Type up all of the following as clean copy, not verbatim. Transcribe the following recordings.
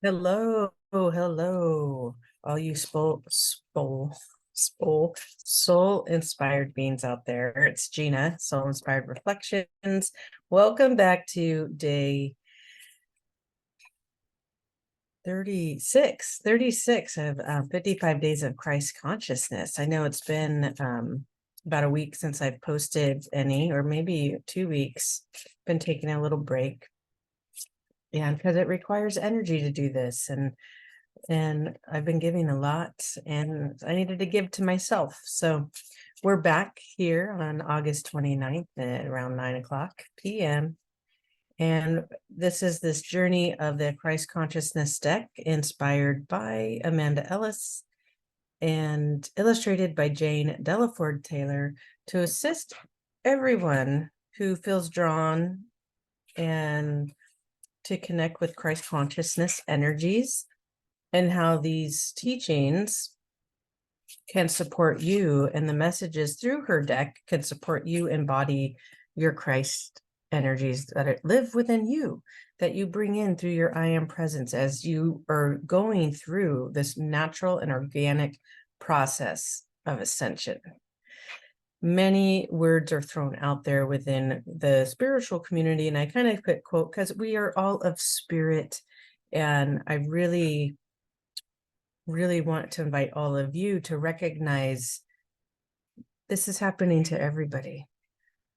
Hello, hello, all you soul inspired beings out there. It's Gina, Soul Inspired Reflections. Welcome back to day 36 of 55 days of Christ consciousness. I know it's been about a week since I've posted any, or maybe 2 weeks. Been taking a little break. And because it requires energy to do this, and I've been giving a lot, and I needed to give to myself. So we're back here on August 29th at around 9 o'clock p.m. And this is this journey of the Christ Consciousness deck inspired by Amanda Ellis and illustrated by Jane Delaford Taylor to assist everyone who feels drawn and to connect with Christ consciousness energies, and how these teachings can support you, and the messages through her deck can support you embody your Christ energies that live within you, that you bring in through your I am presence as you are going through this natural and organic process of ascension. Many words are thrown out there within the spiritual community, and I kind of put quote because we are all of spirit, and I really want to invite all of you to recognize this is happening to everybody.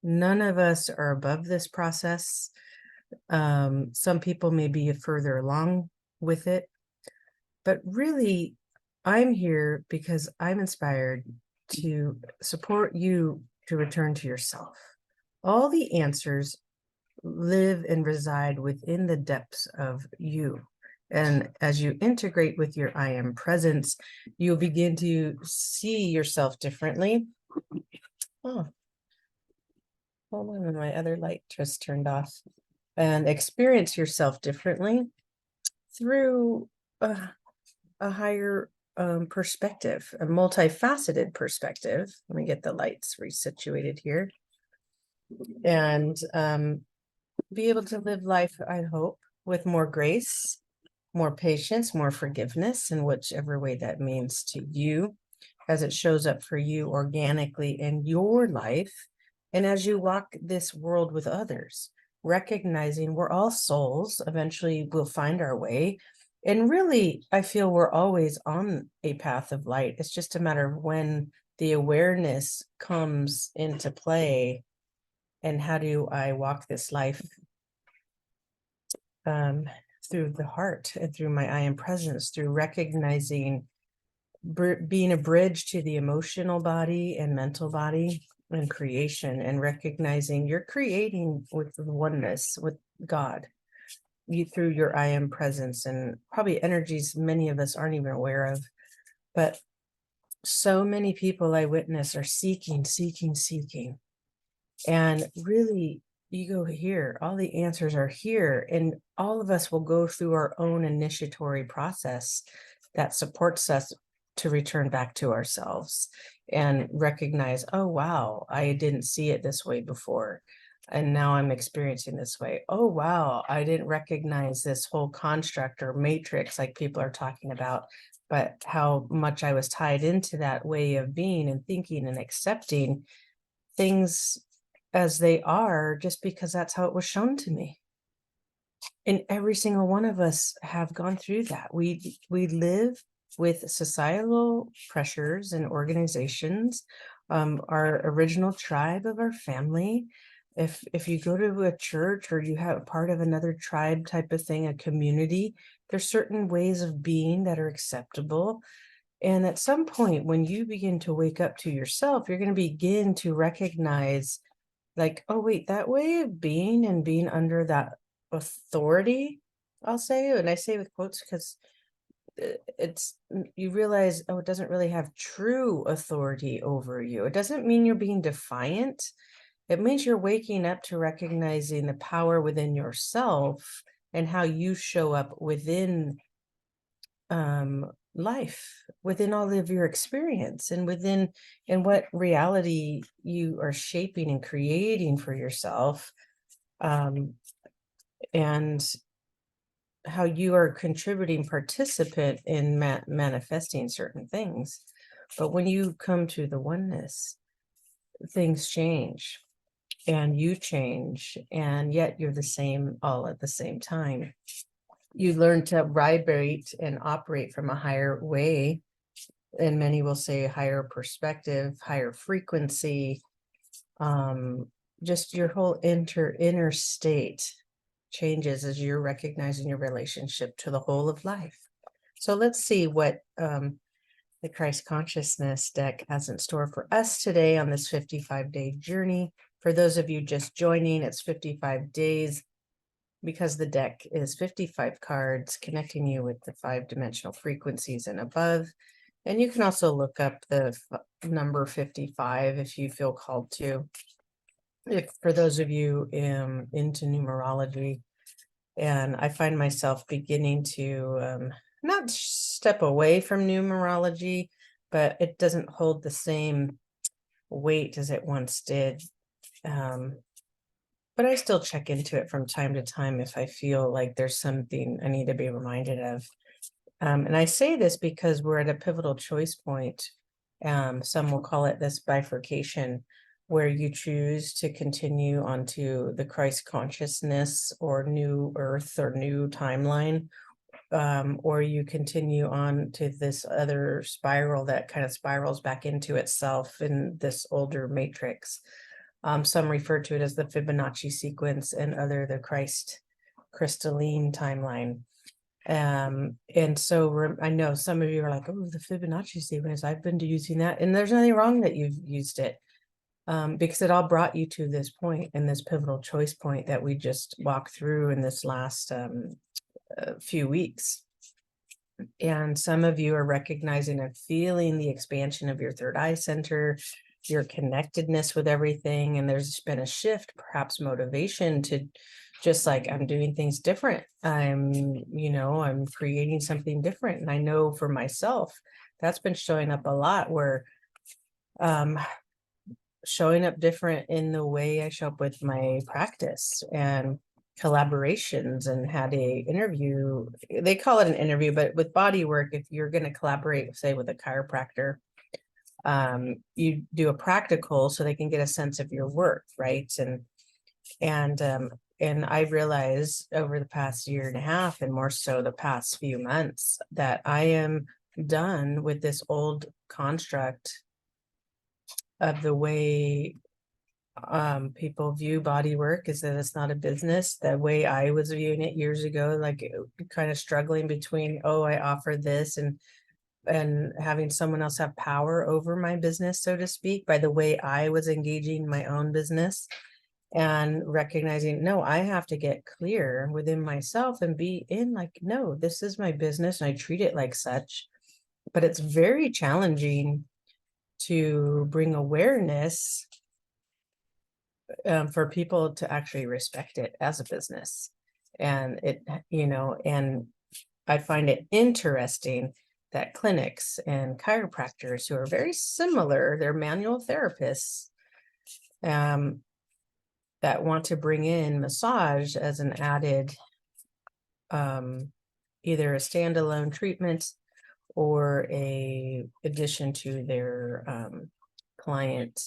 None of us are above this process. Some people may be further along with it, but really, I'm here because I'm inspired to support you to return to yourself. All the answers live and reside within the depths of you. And as you integrate with your I am presence, you'll begin to see yourself differently. Oh, hold on, my other light just turned off. And experience yourself differently through a higher perspective, a multifaceted perspective. Let me get the lights resituated here. And be able to live life, I hope, with more grace, more patience, more forgiveness, in whichever way that means to you, as it shows up for you organically in your life. And as you walk this world with others, recognizing we're all souls, eventually we'll find our way. And really, I feel we're always on a path of light. It's just a matter of when the awareness comes into play. And how do I walk this life through the heart and through my I am presence, through recognizing being a bridge to the emotional body and mental body and creation, and recognizing you're creating with the oneness with God, you through your I am presence, and probably energies many of us aren't even aware of. But so many people I witness are seeking. And really, you go here, all the answers are here, and all of us will go through our own initiatory process that supports us to return back to ourselves and recognize, oh, wow, I didn't see it this way before, and now I'm experiencing this way. Oh, wow, I didn't recognize this whole construct or matrix like people are talking about, but how much I was tied into that way of being and thinking and accepting things as they are just because that's how it was shown to me. And every single one of us have gone through that. We live with societal pressures and organizations, our original tribe of our family. If you go to a church or you have part of another tribe type of thing, a community, there's certain ways of being that are acceptable. And at some point, when you begin to wake up to yourself, you're going to begin to recognize, like, oh, wait, that way of being and being under that authority, I'll say, and I say with quotes because it's, you realize, oh, it doesn't really have true authority over you. It doesn't mean you're being defiant. It means you're waking up to recognizing the power within yourself and how you show up within life, within all of your experience, and within and what reality you are shaping and creating for yourself. And how you are a contributing participant in manifesting certain things. But when you come to the oneness, things change and you change, and yet you're the same all at the same time. You learn to vibrate and operate from a higher way, and many will say higher perspective, higher frequency. Just your whole inner state changes as you're recognizing your relationship to the whole of life. So let's see what the Christ Consciousness deck has in store for us today on this 55-day journey. For those of you just joining, it's 55 days because the deck is 55 cards connecting you with the 5-dimensional frequencies and above. And you can also look up the number 55 if you feel called to. If for those of you into numerology, and I find myself beginning to not step away from numerology, but it doesn't hold the same weight as it once did. But I still check into it from time to time if I feel like there's something I need to be reminded of. And I say this because we're at a pivotal choice point. Some will call it this bifurcation, where you choose to continue onto the Christ consciousness or new earth or new timeline, or you continue on to this other spiral that kind of spirals back into itself in this older matrix. Some refer to it as the Fibonacci sequence, and other the Christ crystalline timeline. And so I know some of you are like, oh, the Fibonacci sequence, I've been using that, and there's nothing wrong that you've used it, because it all brought you to this point, and this pivotal choice point that we just walked through in this last few weeks. And some of you are recognizing and feeling the expansion of your third eye center, your connectedness with everything. And there's been a shift, perhaps motivation to just like, I'm doing things different. I'm creating something different. And I know for myself, that's been showing up a lot, where showing up different in the way I show up with my practice and collaborations, and had a interview. They call it an interview, but with body work, if you're going to collaborate, say with a chiropractor, you do a practical so they can get a sense of your work, right? And I realized over the past year and a half, and more so the past few months, that I am done with this old construct of the way people view body work, is that it's not a business. The way I was viewing it years ago, like kind of struggling between, oh, I offer this, and having someone else have power over my business, so to speak, by the way I was engaging my own business, and recognizing, no, I have to get clear within myself and be in like, no, this is my business and I treat it like such. But it's very challenging to bring awareness for people to actually respect it as a business. And and I find it interesting that clinics and chiropractors who are very similar, they're manual therapists, that want to bring in massage as an added, either a standalone treatment or a addition to their client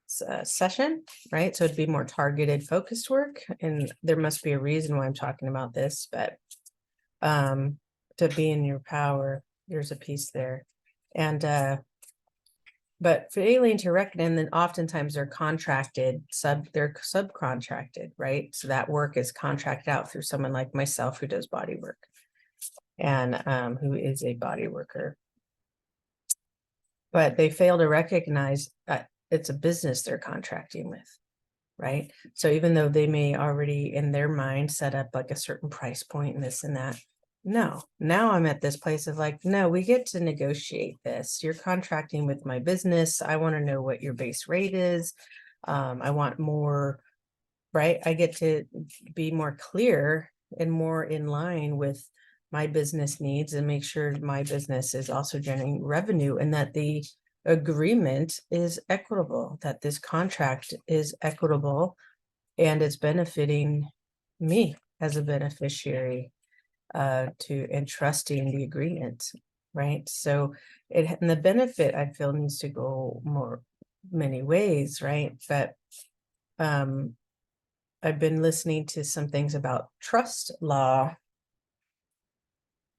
session, right? So it'd be more targeted, focused work. And there must be a reason why I'm talking about this, but to be in your power, there's a piece there. And but failing to reckon, and then oftentimes they're they're subcontracted, right? So that work is contracted out through someone like myself who does body work, and who is a body worker. But they fail to recognize that it's a business they're contracting with, right? So even though they may already in their mind set up like a certain price point and this and that, no, now I'm at this place of like, no, we get to negotiate this. You're contracting with my business. I want to know what your base rate is. I want more, right? I get to be more clear and more in line with my business needs, and make sure my business is also generating revenue, and that the agreement is equitable, that this contract is equitable and it's benefiting me as a beneficiary. to entrusting the agreement, right? So and the benefit I feel needs to go many ways, right? But I've been listening to some things about trust law.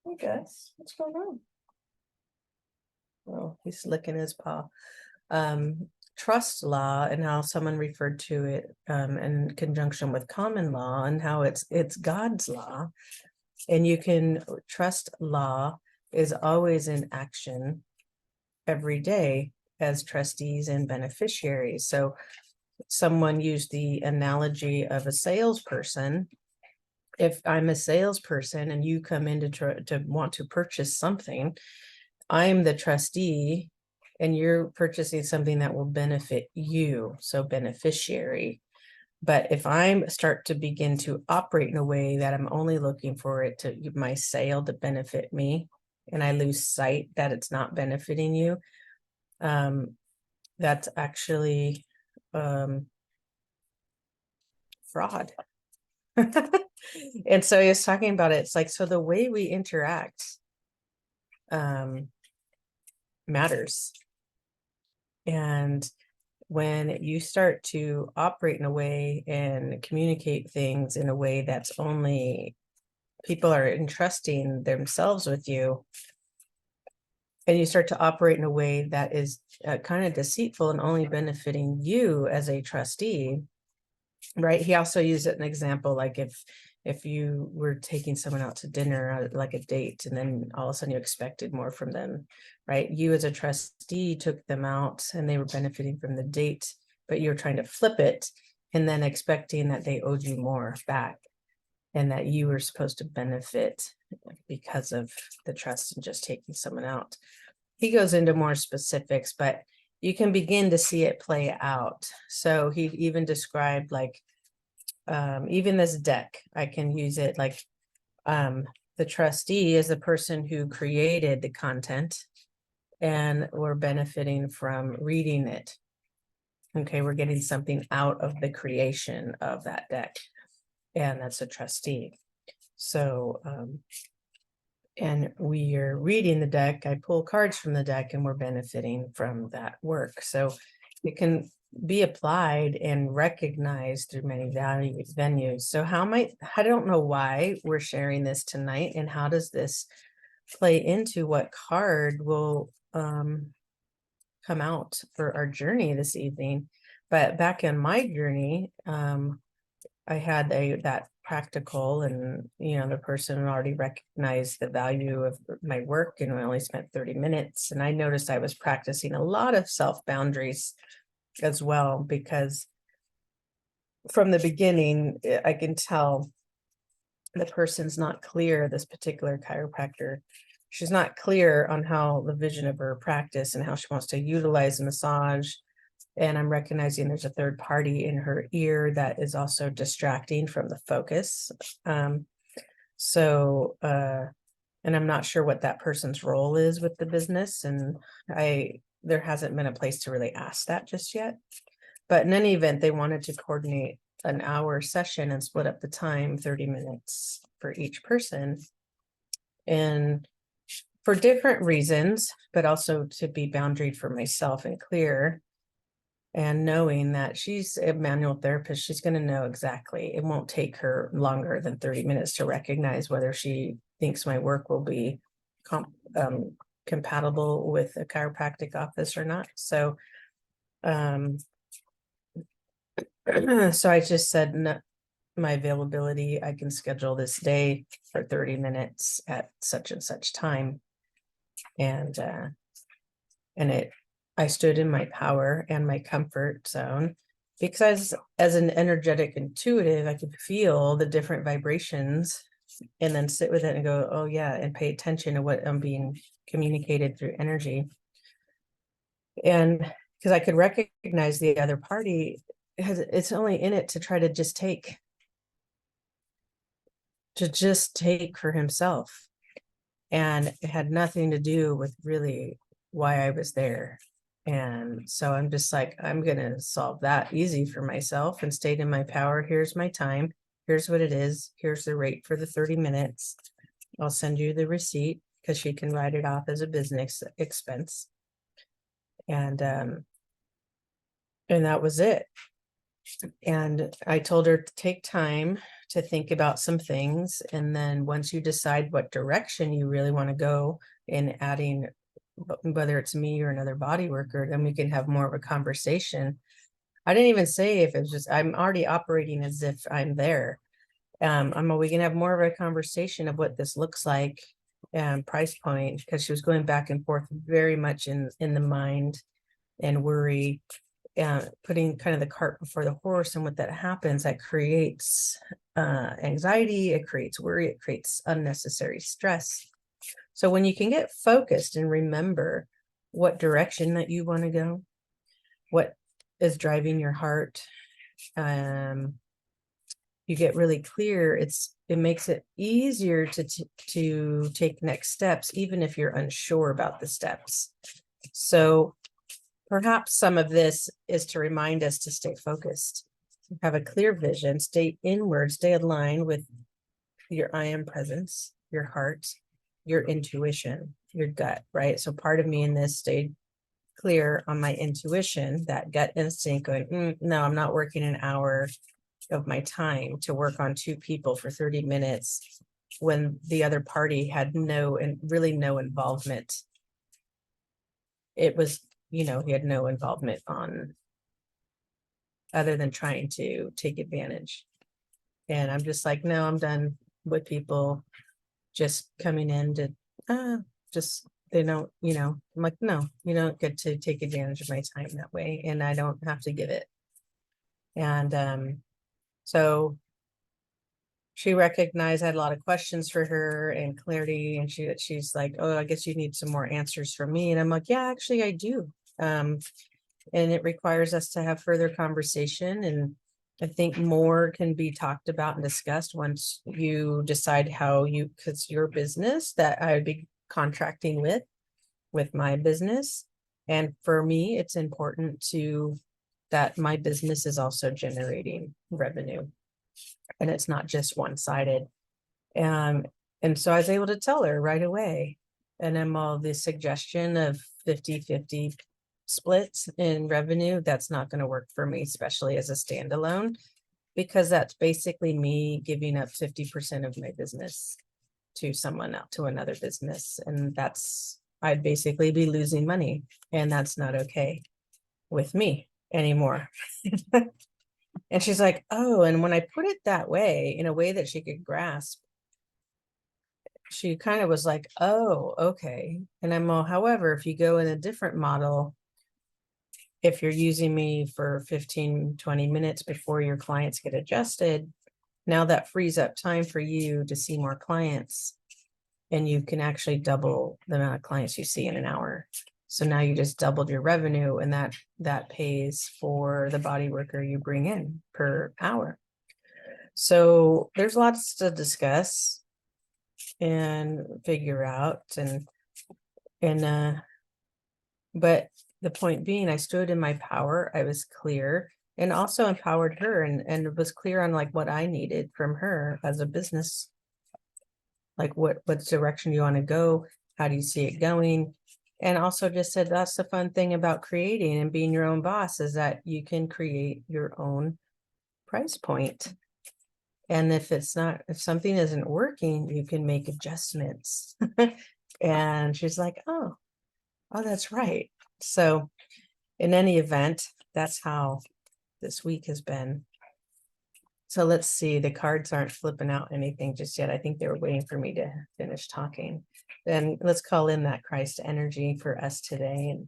I guess what's going on? Well, he's licking his paw. Trust law and how someone referred to it in conjunction with common law, and how it's God's law. And you can trust law is always in action every day as trustees and beneficiaries. So someone used the analogy of a salesperson. If I'm a salesperson and you come in to want to purchase something, I'm the trustee and you're purchasing something that will benefit you, so beneficiary. But if I start to begin to operate in a way that I'm only looking for it to my sale to benefit me, and I lose sight that it's not benefiting you, that's actually fraud. And so he was talking about it. It's like, so the way we interact matters. And when you start to operate in a way and communicate things in a way that's only people are entrusting themselves with you, and you start to operate in a way that is kind of deceitful and only benefiting you as a trustee, right? He also used it an example, like if you were taking someone out to dinner, like a date, and then all of a sudden you expected more from them, right? You as a trustee took them out and they were benefiting from the date, but you're trying to flip it and then expecting that they owed you more back and that you were supposed to benefit because of the trust and just taking someone out. He goes into more specifics, but you can begin to see it play out. So he even described like, even this deck, I can use it like the trustee is the person who created the content and we're benefiting from reading it. Okay, we're getting something out of the creation of that deck, and that's a trustee. So and we are reading the deck, I pull cards from the deck and we're benefiting from that work. So it can be applied and recognized through many venues. So I don't know why we're sharing this tonight, and how does this play into what card will come out for our journey this evening. But back in my journey, I had that practical, and the person already recognized the value of my work, and I only spent 30 minutes. And I noticed I was practicing a lot of self boundaries as well, because from the beginning, I can tell the person's not clear, this particular chiropractor. She's not clear on how the vision of her practice and how she wants to utilize the massage. And I'm recognizing there's a third party in her ear that is also distracting from the focus. And I'm not sure what that person's role is with the business. And there hasn't been a place to really ask that just yet. But in any event, they wanted to coordinate an hour session and split up the time, 30 minutes for each person. And for different reasons, but also to be boundaried for myself and clear. And knowing that she's a manual therapist, she's going to know exactly. It won't take her longer than 30 minutes to recognize whether she thinks my work will be compatible with a chiropractic office or not. So, so I just said, no, my availability, I can schedule this day for 30 minutes at such and such time. And I stood in my power and my comfort zone, because as an energetic intuitive, I could feel the different vibrations and then sit with it and go, oh yeah, and pay attention to what I'm being communicated through energy. And because I could recognize the other party, it's only in it to try to just take for himself. And it had nothing to do with really why I was there. And so I'm just like, I'm going to solve that easy for myself and stayed in my power. Here's my time. Here's what it is. Here's the rate for the 30 minutes. I'll send you the receipt because she can write it off as a business expense. And that was it. And I told her to take time to think about some things. And then once you decide what direction you really want to go in adding, whether it's me or another body worker, then we can have more of a conversation. I didn't even say if it was just, I'm already operating as if I'm there. We can have more of a conversation of what this looks like and price point, because she was going back and forth very much in the mind and worry, putting kind of the cart before the horse. And what that happens, that creates anxiety, it creates worry, it creates unnecessary stress. So when you can get focused and remember what direction that you want to go, what is driving your heart, you get really clear, it makes it easier to take next steps, even if you're unsure about the steps. So perhaps some of this is to remind us to stay focused, have a clear vision, stay inward, stay aligned with your I am presence, your heart, your intuition, your gut, right? So part of me in this stayed clear on my intuition, that gut instinct going, no, I'm not working an hour of my time to work on 2 people for 30 minutes when the other party had really no involvement. It was, he had no involvement on other than trying to take advantage. And I'm just like, no, I'm done with people just coming in to they don't, I'm like, no, you don't get to take advantage of my time that way, and I don't have to give it. And so she recognized I had a lot of questions for her and clarity, and she's like, oh, I guess you need some more answers from me. And I'm like, yeah, actually I do. And it requires us to have further conversation, and I think more can be talked about and discussed once you decide because your business that I would be contracting with my business. And for me, it's important that my business is also generating revenue, and it's not just one-sided. And so I was able to tell her right away. And then all the suggestion of 50-50 splits in revenue, that's not going to work for me, especially as a standalone, because that's basically me giving up 50% of my business to someone else, to another business. And I'd basically be losing money, and that's not okay with me anymore. And she's like, oh, and when I put it that way, in a way that she could grasp, she kind of was like, oh, okay. And I'm all, however, if you go in a different model, if you're using me for 15-20 minutes before your clients get adjusted, now that frees up time for you to see more clients, and you can actually double the amount of clients you see in an hour. So now you just doubled your revenue, and that pays for the body worker you bring in per hour. So there's lots to discuss and figure out, but the point being, I stood in my power, I was clear, and also empowered her, and was clear on like what I needed from her as a business, like what direction you want to go, how do you see it going. And also just said, that's the fun thing about creating and being your own boss, is that you can create your own price point. And if something isn't working, you can make adjustments. And she's like, oh, that's right. So in any event, that's how this week has been. So let's see, the cards aren't flipping out anything just yet. I think they were waiting for me to finish talking. Then let's call in that Christ energy for us today and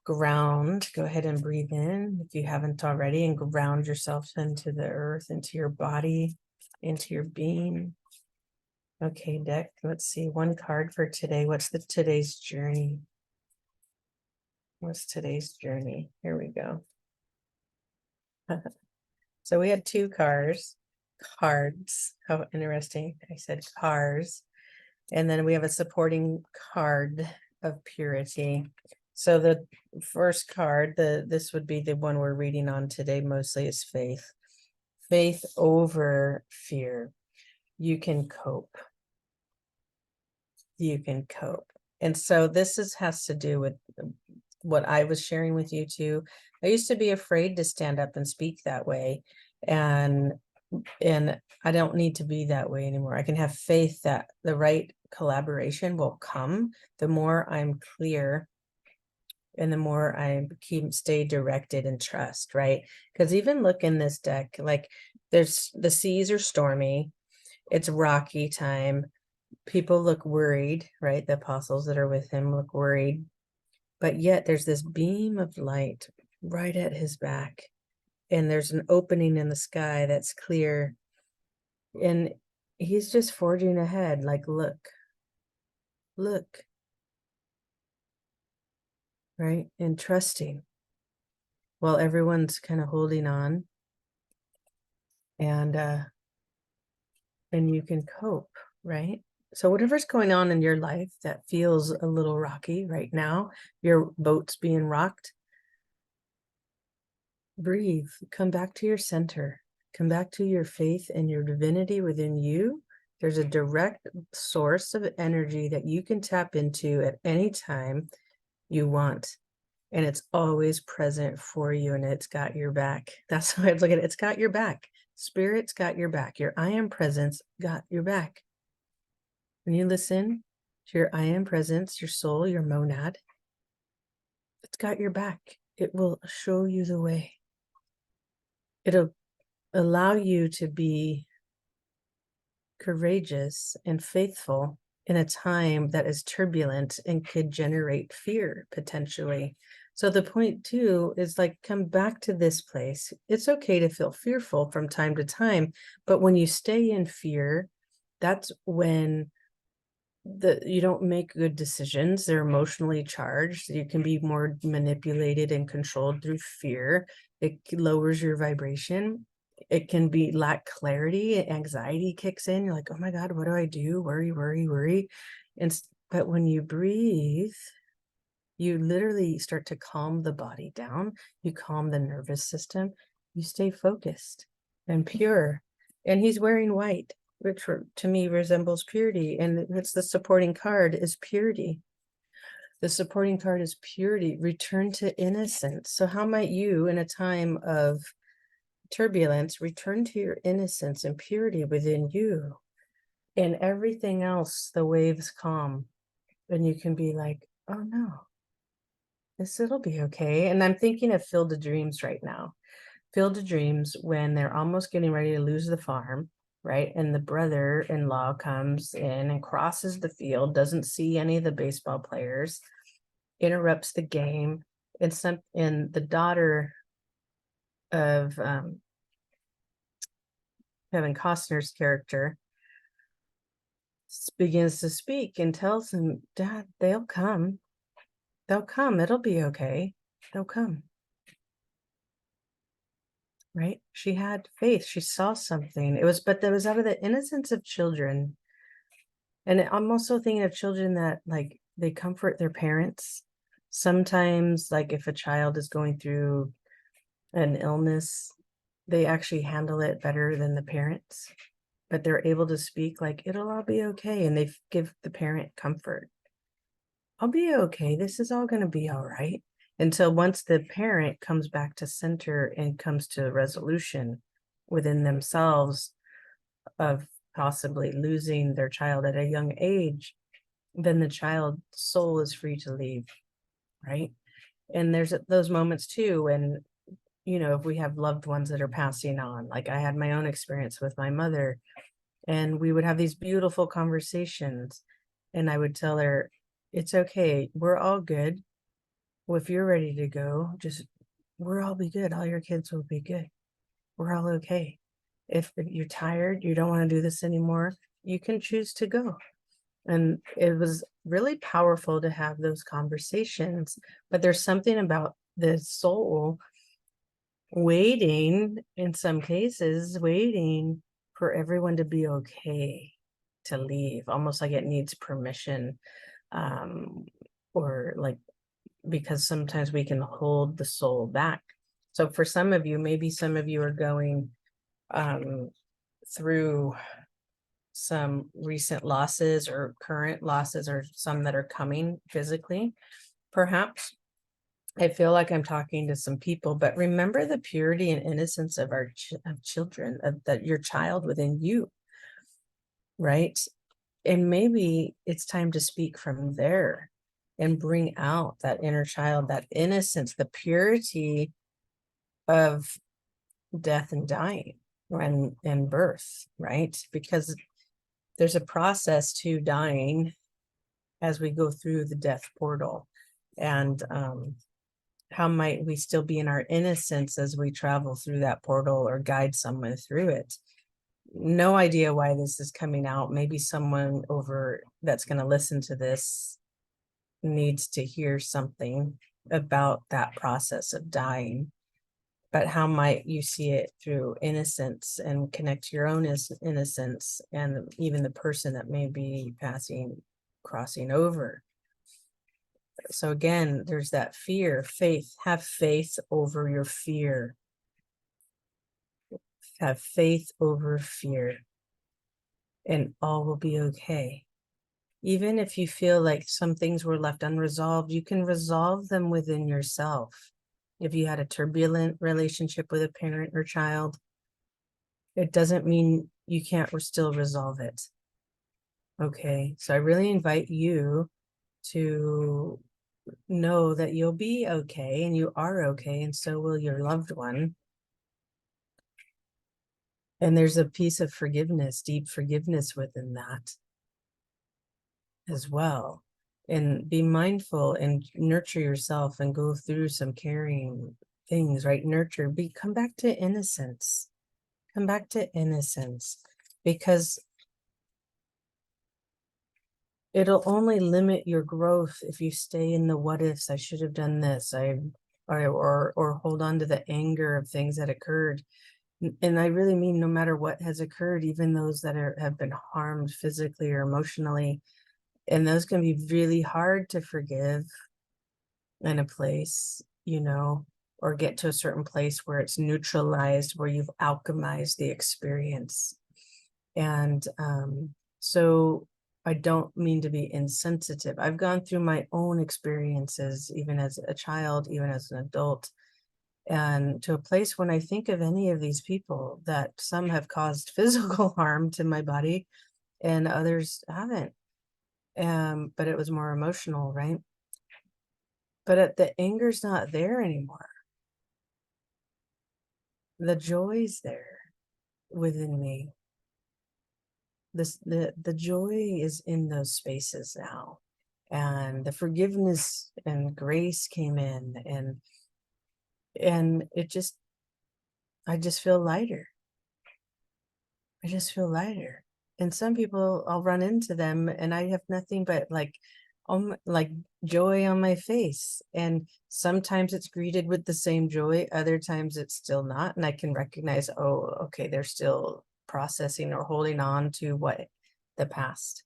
ground. Go ahead and breathe in if you haven't already, and ground yourself into the earth, into your body, into your being. Okay, deck, let's see, one card for today. What's today's journey? What's today's journey? Here we go. So we had 2 cards. How interesting. I said cars. And then we have a supporting card of purity. So the first card, this would be the one we're reading on today mostly, is faith. Faith over fear. You can cope. you can cope. And so this has to do with what I was sharing with you too. I used to be afraid to stand up and speak that way. And I don't need to be that way anymore. I can have faith that the right collaboration will come. The more I'm clear and the more I stay directed and trust, right? Because even look in this deck, like the seas are stormy, it's rocky time. People look worried, right? The apostles that are with him look worried, but yet there's this beam of light right at his back, and there's an opening in the sky that's clear, and he's just forging ahead. Like, look, right? And trusting while everyone's kind of holding on, and you can cope, right? So whatever's going on in your life that feels a little rocky right now, your boat's being rocked, breathe, come back to your center, come back to your faith and your divinity within you. There's a direct source of energy that you can tap into at any time you want. And it's always present for you, and it's got your back. That's how I look at it. It's got your back. Spirit's got your back. Your I am presence got your back. When you listen to your I am presence, your soul, your monad, it's got your back. It will show you the way. It'll allow you to be courageous and faithful in a time that is turbulent and could generate fear potentially. So the point too is, like, come back to this place. It's okay to feel fearful from time to time, but when you stay in fear, that's when you don't make good decisions. They're emotionally charged. You can be more manipulated and controlled through fear. It lowers your vibration. It can be lack clarity. Anxiety kicks in. You're like, oh my God, what do I do? Worry. But when you breathe, you literally start to calm the body down. You calm the nervous system. You stay focused and pure. And he's wearing white, which to me resembles purity. And it's the supporting card is purity. The supporting card is purity, return to innocence. So how might you, in a time of turbulence, return to your innocence and purity within you? And everything else, the waves calm. And you can be like, oh no, it'll be okay. And I'm thinking of Field of Dreams right now. Field of Dreams, when they're almost getting ready to lose the farm, right? And the brother-in-law comes in and crosses the field, doesn't see any of the baseball players, interrupts the game. And the daughter of Kevin Costner's character begins to speak and tells him, Dad, they'll come. They'll come. It'll be okay. They'll come. Right? She had faith. She saw something. But that was out of the innocence of children. And I'm also thinking of children that, like, they comfort their parents. Sometimes, like, if a child is going through an illness, they actually handle it better than the parents, but they're able to speak like, it'll all be okay. And they give the parent comfort. I'll be okay. This is all going to be all right. Until once the parent comes back to center and comes to resolution within themselves of possibly losing their child at a young age, then the child's soul is free to leave, right? And there's those moments too when, if we have loved ones that are passing on, like I had my own experience with my mother, and we would have these beautiful conversations, and I would tell her, it's okay, we're all good. Well, if you're ready to go, we'll all be good. All your kids will be good. We're all okay. If you're tired, you don't want to do this anymore, you can choose to go. And it was really powerful to have those conversations. But there's something about the soul waiting, in some cases, waiting for everyone to be okay to leave, almost like it needs permission, or like, because sometimes we can hold the soul back. So for some of you, maybe some of you are going through some recent losses or current losses or some that are coming physically, perhaps. I feel like I'm talking to some people, but remember the purity and innocence of our children, of that your child within you, right? And maybe it's time to speak from there and bring out that inner child, that innocence, the purity of death and dying and birth, right? Because there's a process to dying as we go through the death portal. And how might we still be in our innocence as we travel through that portal or guide someone through it? No idea why this is coming out. Maybe someone over that's going to listen to this needs to hear something about that process of dying. But how might you see it through innocence and connect to your own innocence and even the person that may be crossing over? So again, there's that fear, faith. Have faith over your fear. Have faith over fear, and all will be okay. Even if you feel like some things were left unresolved, you can resolve them within yourself. If you had a turbulent relationship with a parent or child, it doesn't mean you can't still resolve it. Okay, so I really invite you to know that you'll be okay, and you are okay, and so will your loved one. And there's a piece of forgiveness, deep forgiveness within that as well. And be mindful and nurture yourself and go through some caring things, right? Come back to innocence. Come back to innocence, because it'll only limit your growth if you stay in the what ifs. I should have done this. Or hold on to the anger of things that occurred. And I really mean no matter what has occurred, even those that have been harmed physically or emotionally. And those can be really hard to forgive in a place, or get to a certain place where it's neutralized, where you've alchemized the experience. And so I don't mean to be insensitive. I've gone through my own experiences, even as a child, even as an adult, and to a place when I think of any of these people, that some have caused physical harm to my body and others haven't. But it was more emotional, right? But the anger's not there anymore. The joy's there within me. The joy is in those spaces now, and the forgiveness and grace came in, and I just feel lighter. I just feel lighter. And some people, I'll run into them and I have nothing but like joy on my face. And sometimes it's greeted with the same joy, other times it's still not. And I can recognize, oh, okay, they're still processing or holding on to the past.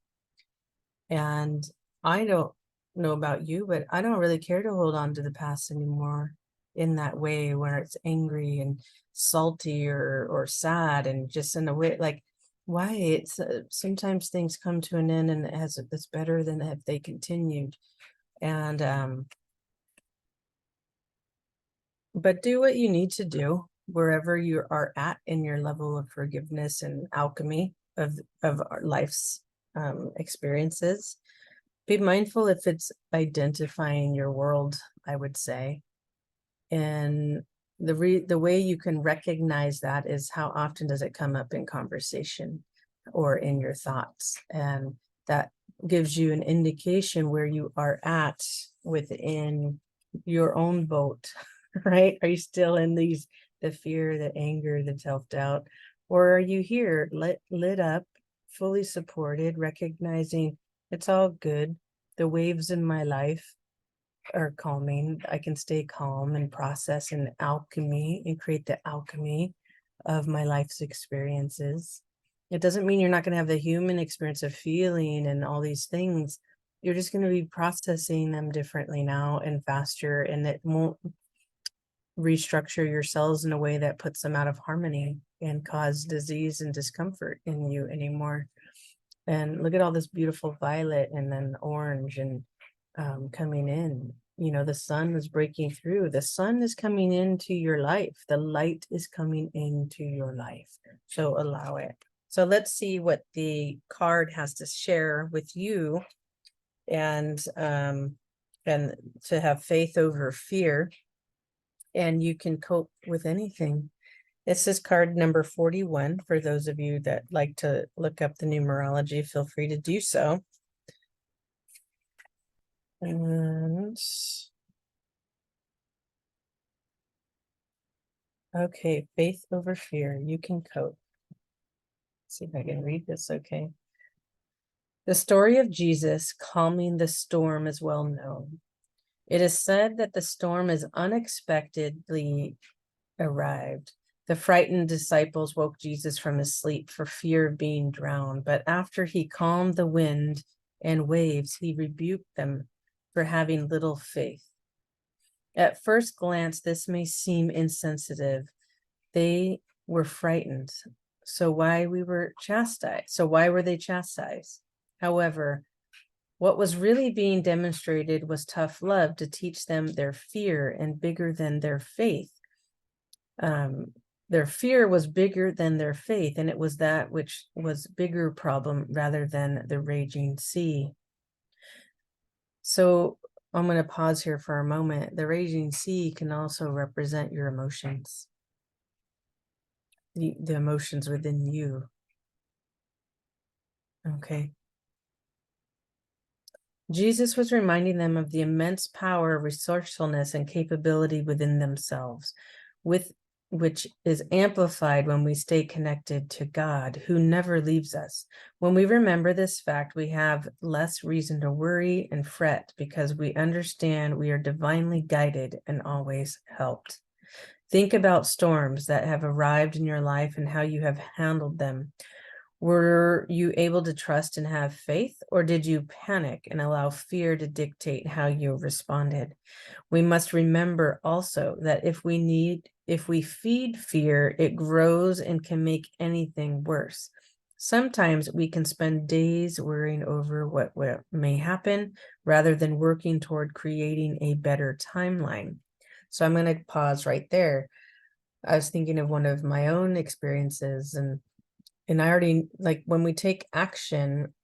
And I don't know about you, but I don't really care to hold on to the past anymore in that way, where it's angry and salty or sad, and just in a way like, why? It's sometimes things come to an end, and it's better than if they continued. And but do what you need to do wherever you are at in your level of forgiveness and alchemy of our life's experiences. Be mindful if it's identifying your world, I would say. And the way you can recognize that is, how often does it come up in conversation or in your thoughts? And that gives you an indication where you are at within your own boat, right? Are you still in the fear, the anger, the self-doubt? Or are you here, lit up, fully supported, recognizing it's all good. The waves in my life are calming. I can stay calm and process and alchemy and create the alchemy of my life's experiences. It doesn't mean you're not going to have the human experience of feeling and all these things. You're just going to be processing them differently now and faster, and it won't restructure your cells in a way that puts them out of harmony and cause disease and discomfort in you anymore. And look at all this beautiful violet and then orange and coming in. You know, the sun is breaking through. The sun is coming into your life. The light is coming into your life. So allow it. So let's see what the card has to share with you, and to have faith over fear, and you can cope with anything. This is card number 41. For those of you that like to look up the numerology, feel free to do so. And okay, faith over fear. You can cope. Let's see if I can read this okay. The story of Jesus calming the storm is well known. It is said that the storm is unexpectedly arrived. The frightened disciples woke Jesus from his sleep for fear of being drowned, but after he calmed the wind and waves, he rebuked them for having little faith. At first glance, this may seem insensitive. They were frightened. So why were they chastised? However, what was really being demonstrated was tough love to teach them their fear and bigger than their faith. Their fear was bigger than their faith, and it was that which was bigger problem rather than the raging sea. So I'm going to pause here for a moment. The raging sea can also represent your emotions, the emotions within you. Okay. Jesus was reminding them of the immense power, resourcefulness, and capability within themselves, which is amplified when we stay connected to God, who never leaves us. When we remember this fact, we have less reason to worry and fret because we understand we are divinely guided and always helped. Think about storms that have arrived in your life and how you have handled them. Were you able to trust and have faith, or did you panic and allow fear to dictate how you responded? We must remember also that if we feed fear, it grows and can make anything worse. Sometimes we can spend days worrying over what may happen rather than working toward creating a better timeline. So I'm going to pause right there. I was thinking of one of my own experiences, and I already, like, when we take action,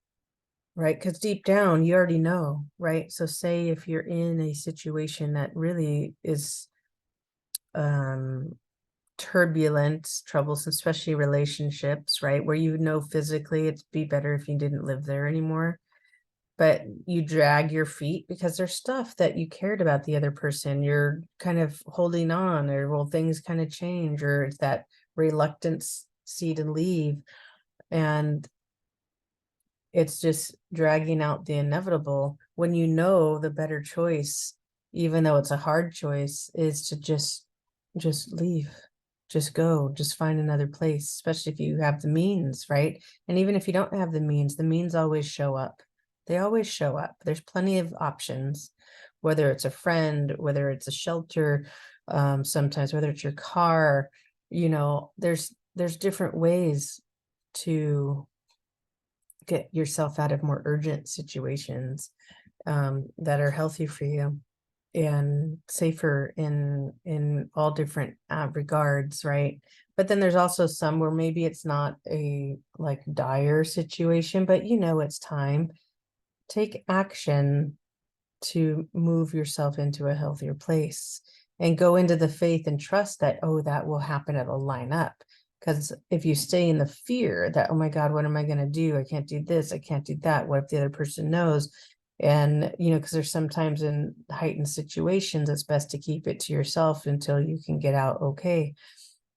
right? Because deep down, you already know, right? So say if you're in a situation that really is turbulent, troublesome, especially relationships, right? Where you know physically it'd be better if you didn't live there anymore, but you drag your feet because there's stuff that you cared about the other person. You're kind of holding on, or well, things kind of change, or it's that reluctance to leave. And it's just dragging out the inevitable when you know the better choice, even though it's a hard choice, is to just leave, just go, just find another place, especially if you have the means, right? And even if you don't have the means always show up. They always show up. There's plenty of options, whether it's a friend, whether it's a shelter, sometimes whether it's your car, you know, there's different ways to get yourself out of more urgent situations that are healthy for you and safer in all different regards, right? But then there's also some where maybe it's not a like dire situation, but you know it's time. Take action to move yourself into a healthier place and go into the faith and trust that, oh, that will happen, it'll line up. Because if you stay in the fear that, oh my God, what am I going to do? I can't do this, I can't do that. What if the other person knows? And, you know, because there's sometimes in heightened situations, it's best to keep it to yourself until you can get out okay.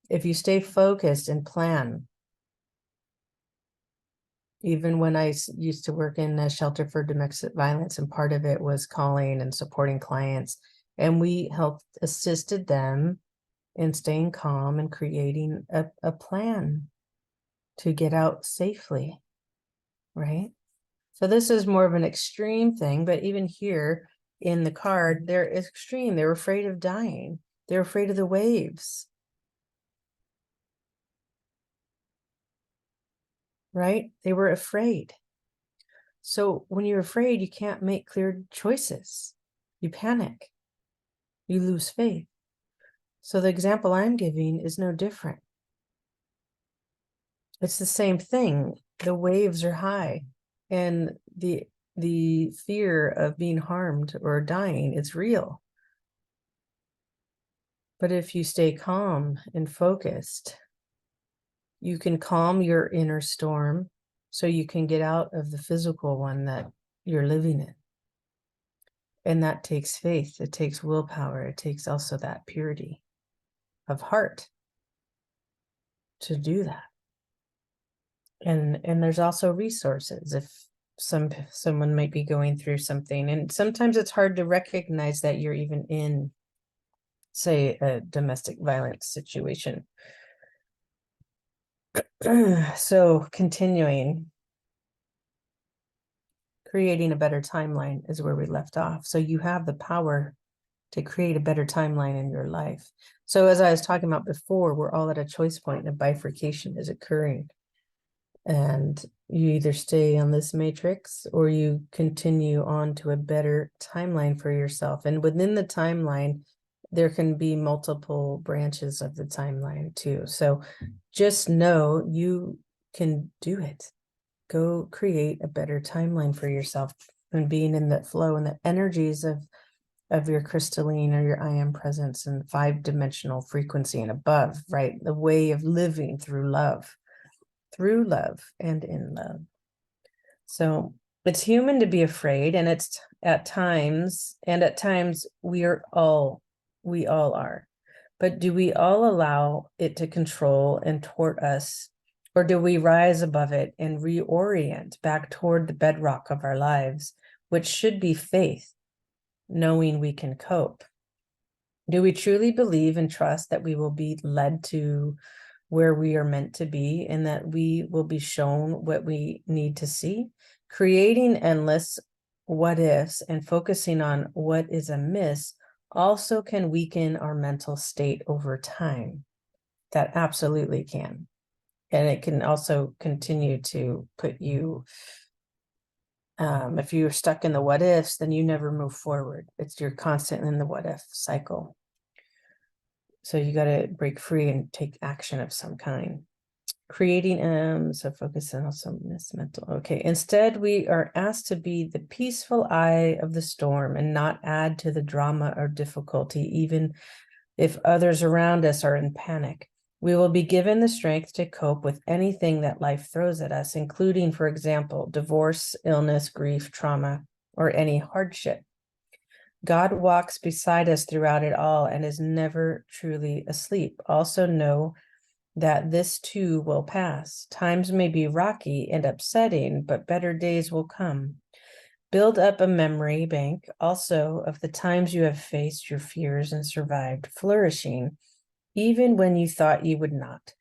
If you stay focused and plan, even when I used to work in a shelter for domestic violence, and part of it was calling and supporting clients, and we helped assisted them in staying calm and creating a plan to get out safely, right? So this is more of an extreme thing, but even here in the card, they're extreme. They're afraid of dying. They're afraid of the waves, right? They were afraid. So when you're afraid, you can't make clear choices. You panic. You lose faith. So the example I'm giving is no different. It's the same thing. The waves are high, and the fear of being harmed or dying is real. But if you stay calm and focused, you can calm your inner storm so you can get out of the physical one that you're living in. And that takes faith. It takes willpower. It takes also that purity of heart to do that. And there's also resources if someone might be going through something. And sometimes it's hard to recognize that you're even in, say, a domestic violence situation. So continuing, creating a better timeline is where we left off. So you have the power to create a better timeline in your life. So as I was talking about before, we're all at a choice point and a bifurcation is occurring. And you either stay on this matrix or you continue on to a better timeline for yourself. And within the timeline, there can be multiple branches of the timeline too. So just know you can do it. Go create a better timeline for yourself and being in that flow and the energies of your crystalline or your I am presence and 5-dimensional frequency and above, right? The way of living through love and in love. So it's human to be afraid, and it's at times we all are. But do we all allow it to control and toward us, or do we rise above it and reorient back toward the bedrock of our lives, which should be faith, knowing we can cope? Do we truly believe and trust that we will be led to where we are meant to be and that we will be shown what we need to see? Creating endless what ifs and focusing on what is amiss also can weaken our mental state over time. That absolutely can. And it can also continue to put you, if you're stuck in the what ifs, then you never move forward. You're constant in the what if cycle. So you got to break free and take action of some kind. Creating so focus on also mental. Okay. Instead, we are asked to be the peaceful eye of the storm and not add to the drama or difficulty, even if others around us are in panic. We will be given the strength to cope with anything that life throws at us, including, for example, divorce, illness, grief, trauma, or any hardship. God walks beside us throughout it all and is never truly asleep. Also know that this too will pass. Times may be rocky and upsetting, but better days will come. Build up a memory bank also of the times you have faced your fears and survived, flourishing, even when you thought you would not.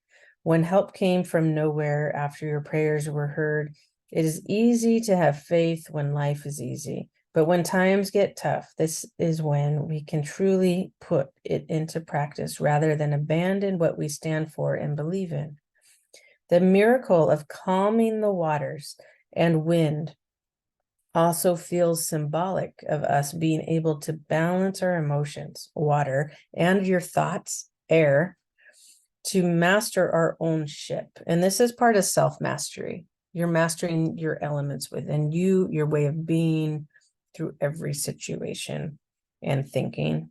When help came from nowhere after your prayers were heard, it is easy to have faith when life is easy. But when times get tough, this is when we can truly put it into practice rather than abandon what we stand for and believe in. The miracle of calming the waters and wind also feels symbolic of us being able to balance our emotions, water, and your thoughts, air, to master our own ship. And this is part of self-mastery. You're mastering your elements within you, your way of being through every situation and thinking.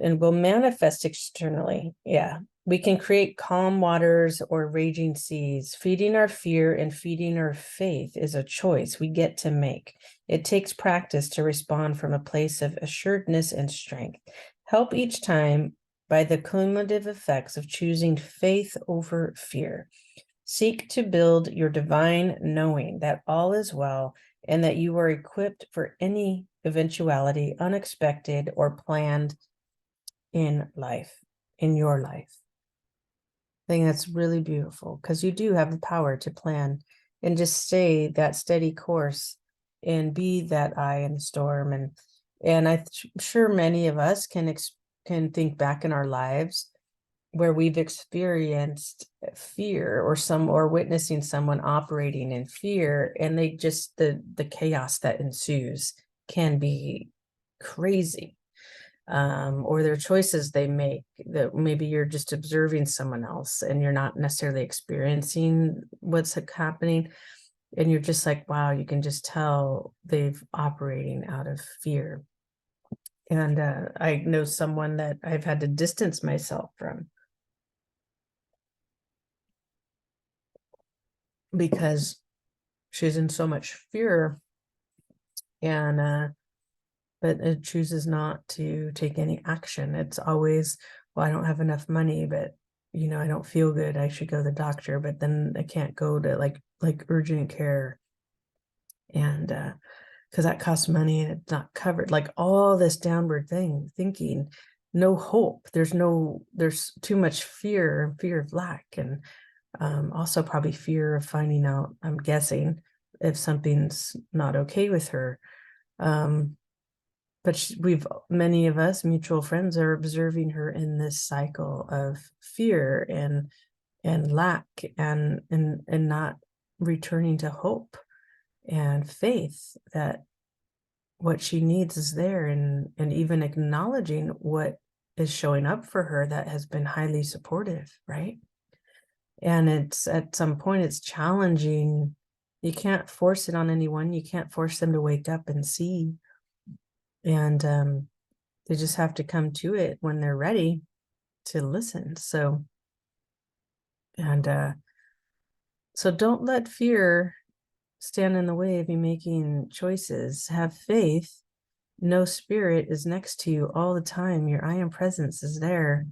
And will manifest externally. Yeah. We can create calm waters or raging seas. Feeding our fear and feeding our faith is a choice we get to make. It takes practice to respond from a place of assuredness and strength. Help each time by the cumulative effects of choosing faith over fear. Seek to build your divine knowing that all is well and that you are equipped for any eventuality, unexpected or planned in life, in your life. I think that's really beautiful because you do have the power to plan and just stay that steady course and be that eye in the storm. And I'm sure many of us can think back in our lives where we've experienced fear or witnessing someone operating in fear, and they just the chaos that ensues can be crazy. Or their choices they make, that maybe you're just observing someone else and you're not necessarily experiencing what's happening, and you're just like, wow, you can just tell they've operating out of fear. And I know someone that I've had to distance myself from because she's in so much fear, and but it chooses not to take any action. It's always, well, I don't have enough money, but I don't feel good, I should go to the doctor, but then I can't go to like urgent care, and because that costs money and it's not covered, like all this downward thinking, no hope, there's too much fear of lack, and also probably fear of finding out, I'm guessing, if something's not okay with her. But many of us mutual friends are observing her in this cycle of fear and lack, and not returning to hope and faith that what she needs is there, and even acknowledging what is showing up for her that has been highly supportive, right? And it's, at some point, it's challenging. You can't force it on anyone. You can't force them to wake up and see. And they just have to come to it when they're ready to listen. So don't let fear stand in the way of you making choices. Have faith. No, spirit is next to you all the time. Your I am presence is there.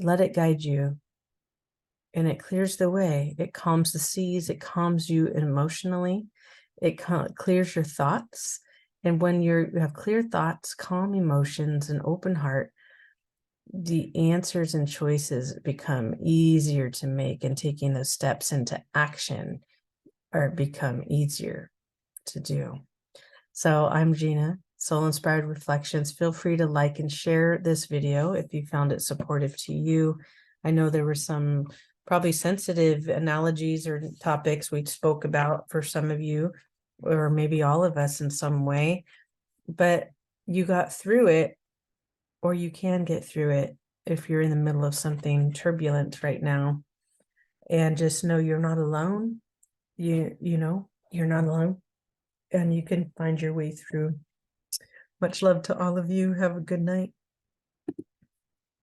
Let it guide you. And it clears the way. It calms the seas. It calms you emotionally. It clears your thoughts. And when you have clear thoughts, calm emotions, and open heart, the answers and choices become easier to make, and taking those steps into action become easier to do. So I'm Gina, Soul Inspired Reflections. Feel free to like and share this video if you found it supportive to you. I know there were some probably sensitive analogies or topics we spoke about for some of you, or maybe all of us in some way, but you got through it, or you can get through it if you're in the middle of something turbulent right now. And just know you're not alone. You're not alone, and you can find your way through. Much love to all of you. Have a good night.